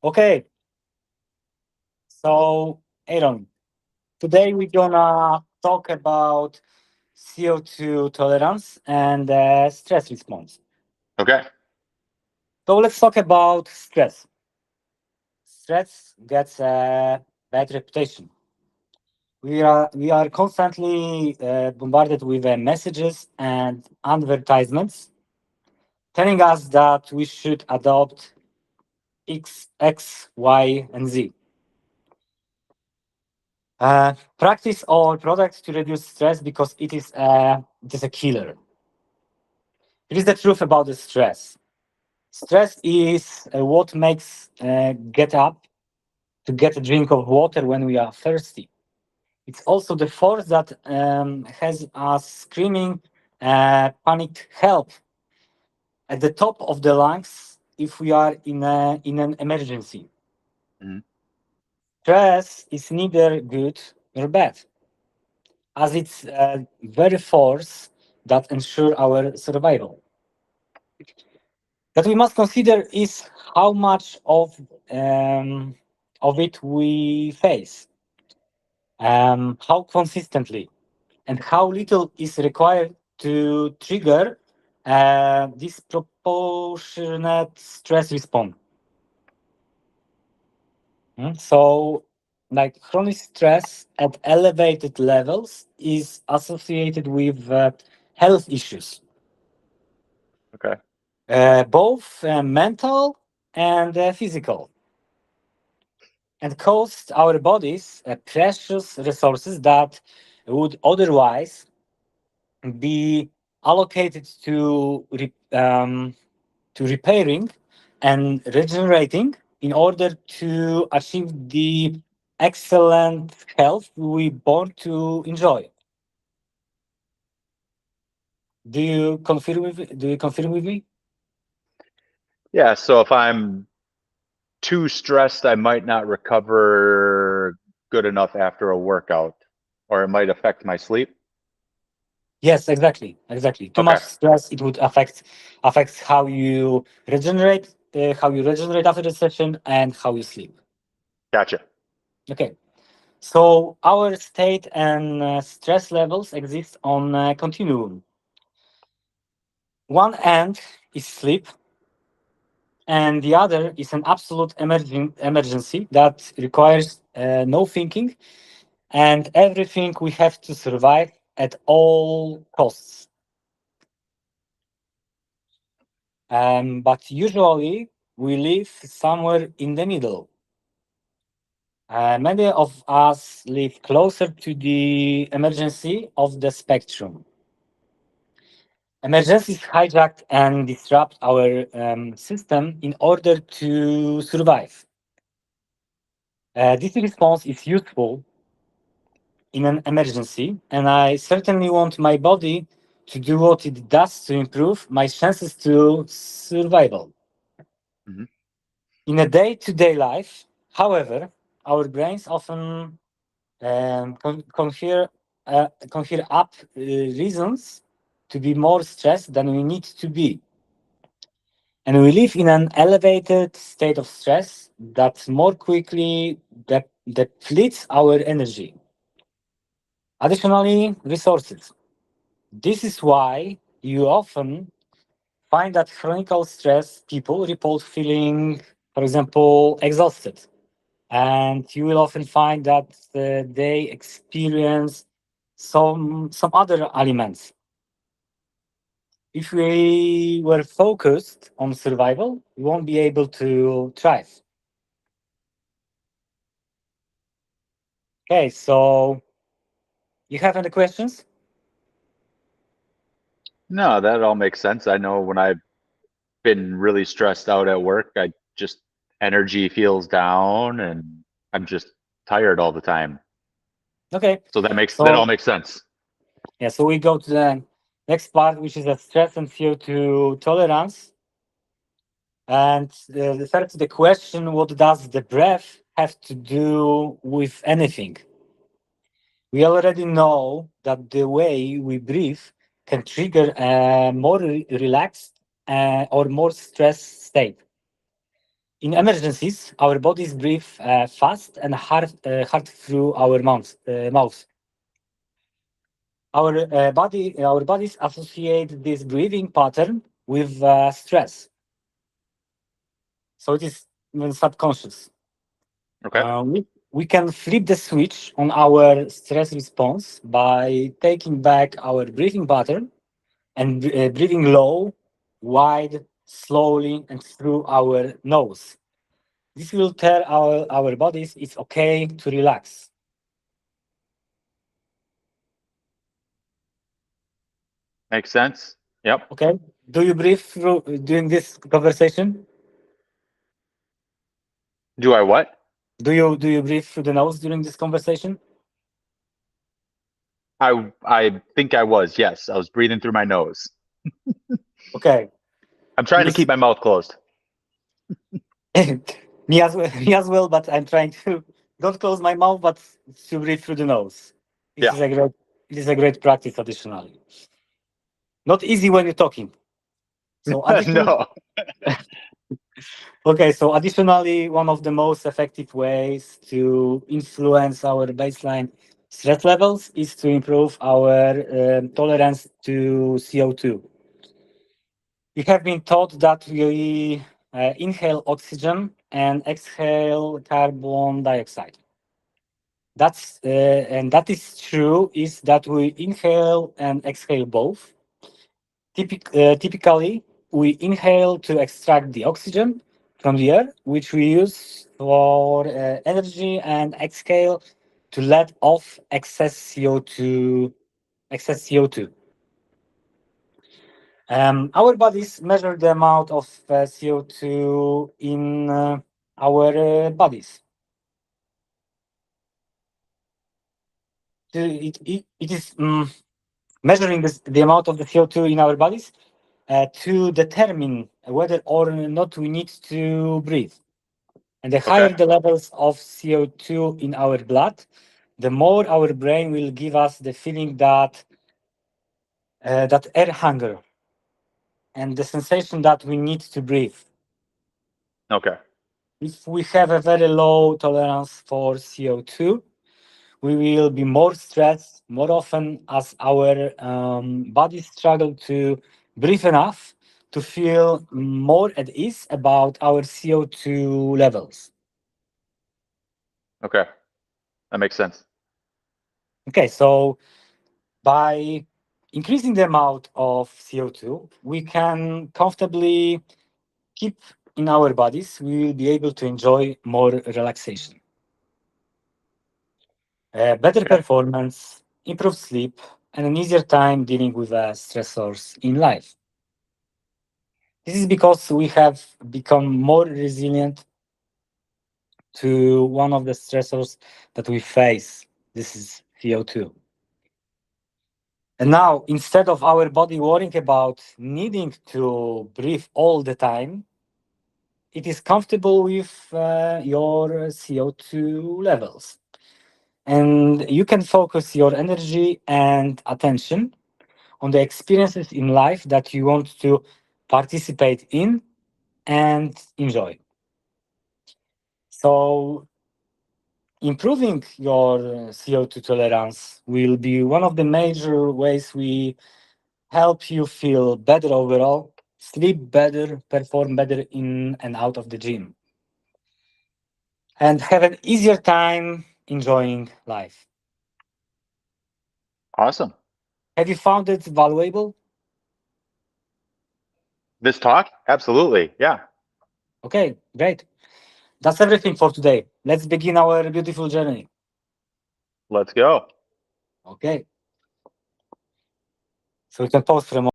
Okay, so Aaron, today we're gonna talk about CO2 tolerance and stress response. Okay. So let's talk about stress. Stress gets a bad reputation. We are constantly bombarded with messages and advertisements telling us that we should adopt X, Y, and Z. Practice or products to reduce stress because it is a killer. It is the truth about the stress. Stress is what makes get up to get a drink of water when we are thirsty. It's also the force that has us screaming, panicked help at the top of the lungs if we are in an emergency. Mhm. Stress is neither good nor bad, as it's very force that ensure our survival. That we must consider is how much of it we face, how consistently, and how little is required to trigger disproportionate stress response. So, like chronic stress at elevated levels is associated with health issues, Okay. both mental and physical, and cost our bodies precious resources that would otherwise be allocated to repairing and regenerating in order to achieve the excellent health we born to enjoy. Do you confirm with me? Yeah. So if I'm too stressed, I might not recover good enough after a workout, or it might affect my sleep. Yes, exactly. Too much Okay. stress, it would affect how you regenerate after the session and how you sleep. Gotcha. Okay. So our state and stress levels exist on a continuum. One end is sleep, and the other is an absolute emergency that requires no thinking and everything we have to survive at all costs. But usually we live somewhere in the middle. Many of us live closer to the emergency of the spectrum. Emergencies hijack and disrupt our system in order to survive. This response is useful in an emergency, and I certainly want my body to do what it does to improve my chances to survival. Hmm. In a day-to-day life, however, our brains often conjure up reasons to be more stressed than we need to be. And we live in an elevated state of stress that more quickly depletes our energy. Additionally, resources. This is why you often find that chronic stress people report feeling, for example, exhausted. And you will often find that they experience some other elements. If we were focused on survival, we won't be able to thrive. Okay, so you have any questions? No, that all makes sense. I know when I've been really stressed out at work, I just energy feels down and I'm just tired all the time. Okay, So that all so makes sense. yeah, so we go to the next part, which is the stress and CO2 tolerance. And refer to the question, what does the breath have to do with anything? We already know that the way we breathe can trigger a more relaxed or more stressed state. In emergencies, our bodies breathe fast and hard through our mouth. Our bodies associate this breathing pattern with stress, so it is even subconscious. Okay. We can flip the switch on our stress response by taking back our breathing pattern and breathing low, wide, slowly, and through our nose. This will tell our bodies it's okay to relax. Makes sense. Yep. Okay? Do you breathe through during this conversation? Do I what? Do you breathe through the nose during this conversation? I think I was. Yes, I was breathing through my nose. Okay. I'm trying to keep my mouth closed. Me as well, but I'm trying to don't close my mouth, but to breathe through the nose. This Yeah. is a great it is a great practice additionally. Not easy when you're talking. So No. additionally, one of the most effective ways to influence our baseline stress levels is to improve our tolerance to CO2. We have been taught that we inhale oxygen and exhale carbon dioxide. And that is true. Is that we inhale and exhale both. Typically, we inhale to extract the oxygen from the air, which we use for energy, and exhale to let off excess CO2. Excess CO2. Our bodies measure the amount of CO2 in our bodies. It is measuring the amount of the CO2 in our bodies to determine whether or not we need to breathe. And the higher Okay. the levels of CO2 in our blood, the more our brain will give us the feeling that air hunger and the sensation that we need to breathe. Okay. If we have a very low tolerance for CO2, we will be more stressed more often as our bodies struggle to breathe enough to feel more at ease about our CO2 levels. Okay. That makes sense. Okay, so by increasing the amount of CO2, we can comfortably keep in our bodies, we will be able to enjoy more relaxation, better Okay. performance, improved sleep, and an easier time dealing with stressors in life. This is because we have become more resilient to one of the stressors that we face. This is CO2. And now, instead of our body worrying about needing to breathe all the time, it is comfortable with your CO2 levels. And you can focus your energy and attention on the experiences in life that you want to participate in and enjoy. So, improving your CO2 tolerance will be one of the major ways we help you feel better overall, sleep better, perform better in and out of the gym, and have an easier time enjoying life. Awesome. Have you found it valuable? This talk? Absolutely. Yeah. Okay, great. That's everything for today. Let's begin our beautiful journey. Let's go. Okay, so we can pause for a moment.